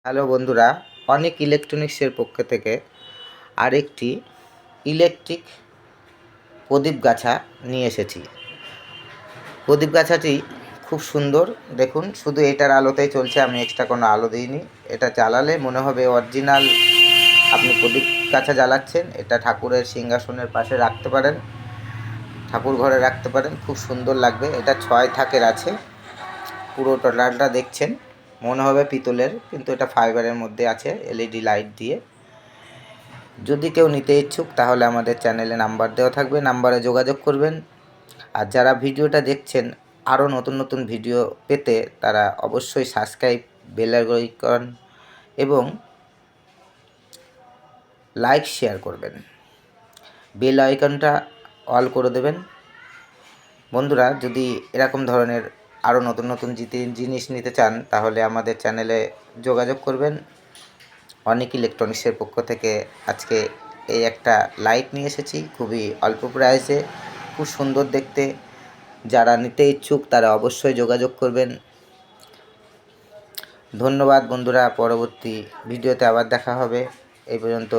Hello বন্ধুরা, অনেক ইলেকট্রনিক্সের পক্ষ থেকে আরেকটি ইলেকট্রিক প্রদীপ গাছা নিয়ে এসেছি। প্রদীপ গাছাটি খুব সুন্দর, দেখুন শুধু এটার আলোতেই চলছে, আমি এক্সট্রা কোনো আলো দিইনি। এটা জ্বালালে মনে হবে অরিজিনাল আপনি প্রদীপ গাছা জ্বালাচ্ছেন। এটা ঠাকুরের সিংহাসনের পাশে রাখতে পারেন, ঠাকুর ঘরে রাখতে পারেন, খুব সুন্দর লাগবে। এটা 6 থাকের আছে। পুরো টোটালটা দেখছেন মনে হবে পিতলের, কিন্তু এটা ফাইবারের মধ্যে আছে এলইডি লাইট দিয়ে। যদি কেউ নিতে ইচ্ছুক তাহলে আমাদের চ্যানেলে নাম্বার দেওয়া থাকবে, নাম্বারে যোগাযোগ করবেন। আর যারা ভিডিওটা দেখছেন আরও নতুন নতুন ভিডিও পেতে তারা অবশ্যই সাবস্ক্রাইব, বেল আইকন এবং লাইক শেয়ার করবেন। বেল আইকনটা অল করে দেবেন। বন্ধুরা, যদি এরকম ধরনের আরও নতুন নতুন জিনিস নিতে চান তাহলে আমাদের চ্যানেলে যোগাযোগ করবেন। অনেক ইলেকট্রনিক্সের পক্ষ থেকে আজকে এই একটা লাইট নিয়ে এসেছি, খুবই অল্প প্রাইসে, খুব সুন্দর দেখতে। যারা নিতে ইচ্ছুক তারা অবশ্যই যোগাযোগ করবেন। ধন্যবাদ বন্ধুরা, পরবর্তী ভিডিওতে আবার দেখা হবে। এই পর্যন্ত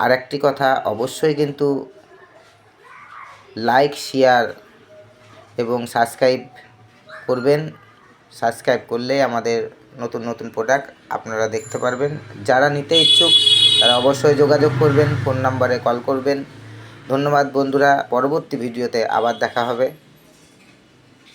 আর একটি কথা, অবশ্যই কিন্তু লাইক, শেয়ার এবং সাবস্ক্রাইব করবেন। সাবস্ক্রাইব করলে আমাদের নতুন নতুন প্রোডাক্ট আপনারা দেখতে পারবেন। যারা নিতে ইচ্ছুক তারা অবশ্যই যোগাযোগ করবেন, ফোন নাম্বারে কল করবেন। ধন্যবাদ বন্ধুরা, পরবর্তী ভিডিওতে আবার দেখা হবে।